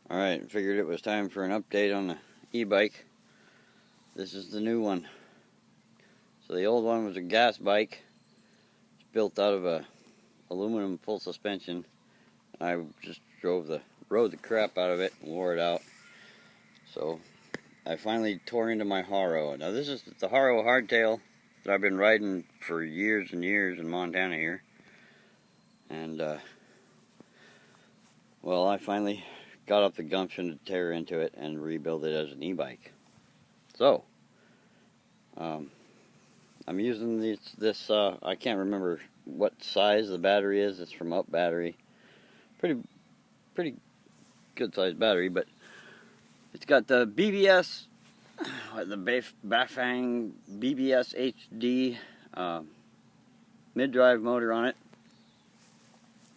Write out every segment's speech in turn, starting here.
Alright, figured it was time for an update on the e-bike. This is the new one. So the old one was a gas bike. It's built out of a aluminum full suspension. I just rode the crap out of it and wore it out. So I finally tore into my Haro. Now this is the Haro hardtail that I've been riding for years and years in Montana here. And well, I finally got up the gumption to tear into it and rebuild it as an e-bike. So I'm using this I can't remember what size the battery is. It's from Up Battery. Pretty good sized battery, but it's got the BBS, the Bafang BBS HD mid-drive motor on it.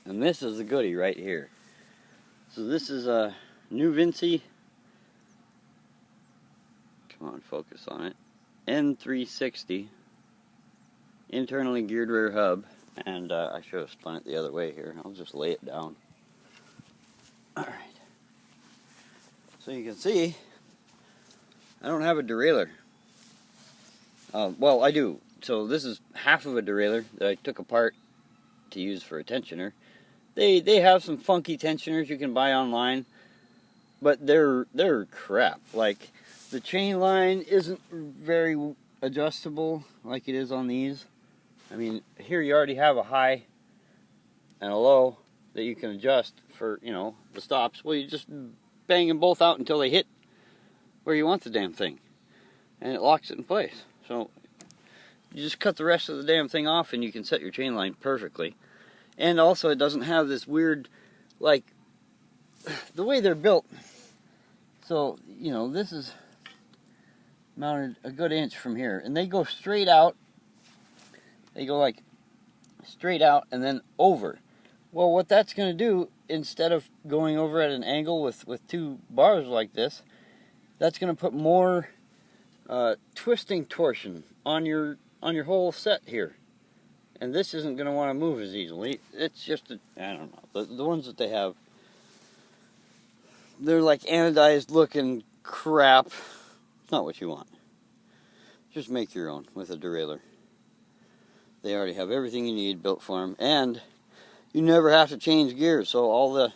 And this is the goodie right here. So this is a new Vinci, come on, focus on it, N360 internally geared rear hub. And I should have spun it the other way here. I'll just lay it down. Alright. So you can see, I don't have a derailleur. Well, I do. So this is half of a derailleur that I took apart to use for a tensioner. They have some funky tensioners you can buy online, but they're crap. Like, the chain line isn't very adjustable like it is on these. I mean, here you already have a high and a low that you can adjust for, you know, the stops. Well, you just bang them both out until they hit where you want the damn thing, and it locks it in place. So you just cut the rest of the damn thing off and you can set your chain line perfectly. And also it doesn't have this weird, like, the way they're built. So, you know, this is mounted a good inch from here, and they go straight out. They go like straight out and then over. Well, what that's going to do, instead of going over at an angle with two bars like this, that's going to put more twisting torsion on your whole set here. And this isn't going to want to move as easily. It's just, I don't know, the ones that they have, they're like anodized looking crap. It's not what you want. Just make your own with a derailleur. They already have everything you need built for them, and you never have to change gears. So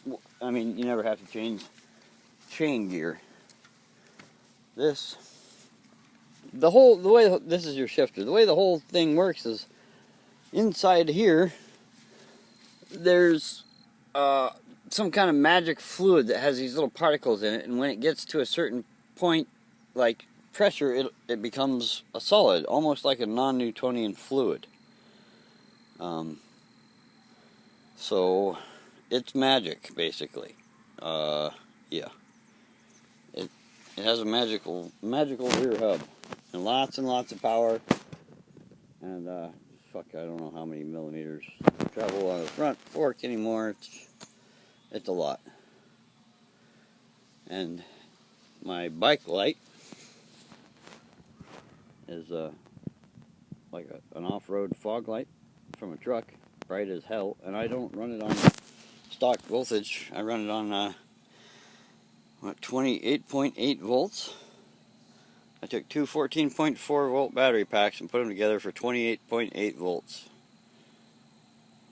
you never have to change chain gear. This is your shifter. The way the whole thing works is, inside here, there's some kind of magic fluid that has these little particles in it, and when it gets to a certain point, like pressure, it becomes a solid, almost like a non-Newtonian fluid. So it's magic, basically. Yeah. It has a magical rear hub, and lots of power, and fuck, I don't know how many millimeters travel on the front fork anymore. It's a lot. And my bike light is like an off-road fog light from a truck, bright as hell, and I don't run it on stock voltage. I run it on 28.8 volts. I took two 14.4 volt battery packs and put them together for 28.8 volts.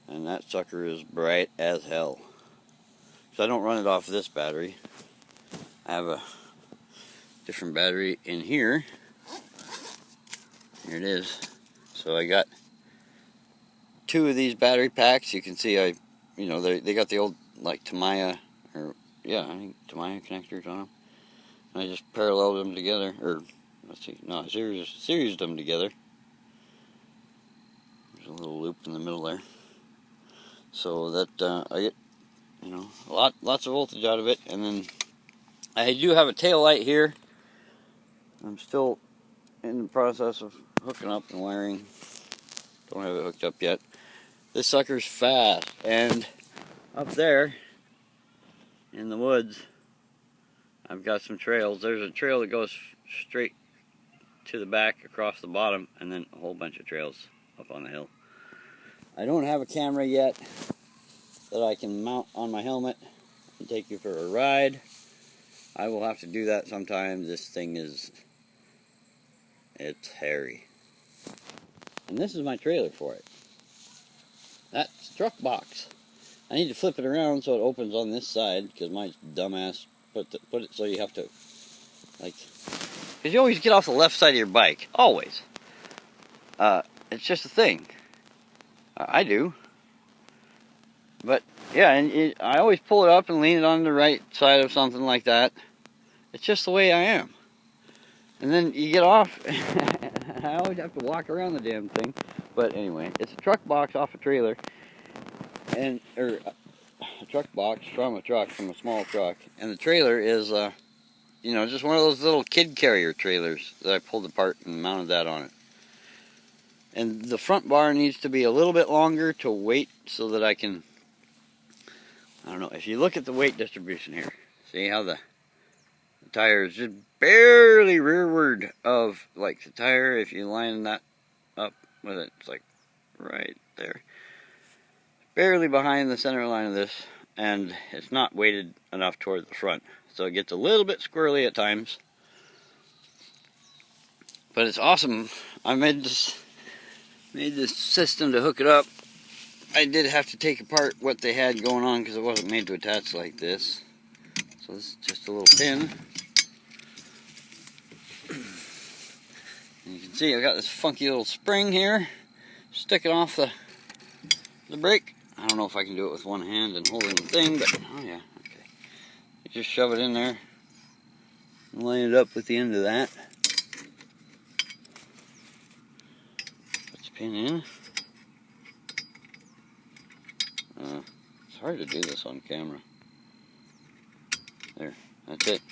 And that sucker is bright as hell. So I don't run it off this battery. I have a different battery in here. Here it is. So I got two of these battery packs. You can see they got the old, like, Tamiya, or yeah, I think Tamiya connectors on them. And I just paralleled them together, or let's see, no, series them together. There's a little loop in the middle there, so that I get, lots of voltage out of it. And then I do have a tail light here. I'm still in the process of hooking up and wiring. Don't have it hooked up yet. This sucker's fast, and up there in the woods, I've got some trails. There's a trail that goes straight to the back across the bottom, and then a whole bunch of trails up on the hill. I don't have a camera yet that I can mount on my helmet. and take you for a ride. I will have to do that sometime. This thing it's hairy. And this is my trailer for it. That's truck box. I need to flip it around so it opens on this side, because my dumbass put it so you have to, like, because you always get off the left side of your bike. Always. It's just a thing. I do. But, yeah, and I always pull it up and lean it on the right side of something like that. It's just the way I am. And then you get off, I always have to walk around the damn thing. But anyway, it's a truck box off a trailer. Or a truck box from a small truck. And the trailer is, you know, just one of those little kid carrier trailers that I pulled apart and mounted that on it. And the front bar needs to be a little bit longer to weight so that I can, I don't know, if you look at the weight distribution here, see how the tire is just barely rearward of, like, the tire, if you line that up with it, it's like right there. Barely behind the center line of this, and it's not weighted enough toward the front. So it gets a little bit squirrely at times. But it's awesome. I made this system to hook it up. I did have to take apart what they had going on because it wasn't made to attach like this. So this is just a little pin. And you can see I've got this funky little spring here. Sticking off the brake. I don't know if I can do it with one hand and holding the thing, but oh yeah, okay. You just shove it in there and line it up with the end of that. Put the pin in. It's hard to do this on camera. There, that's it.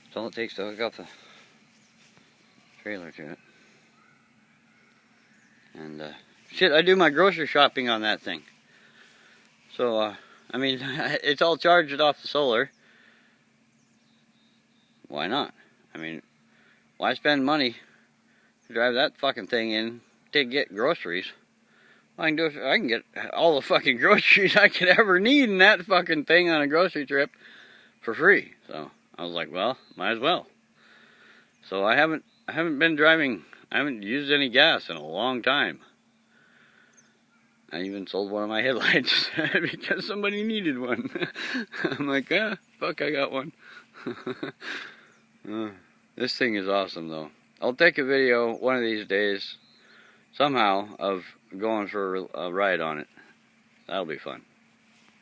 That's all it takes to hook up the trailer to it. And shit, I do my grocery shopping on that thing. So, I mean, it's all charged off the solar. Why not? I mean, why spend money to drive that fucking thing in to get groceries? I can get all the fucking groceries I could ever need in that fucking thing on a grocery trip for free. So I was like, well, might as well. So I haven't been driving. I haven't used any gas in a long time. I even sold one of my headlights because somebody needed one. I'm like, fuck, I got one. This thing is awesome, though. I'll take a video one of these days, somehow, of going for a ride on it. That'll be fun.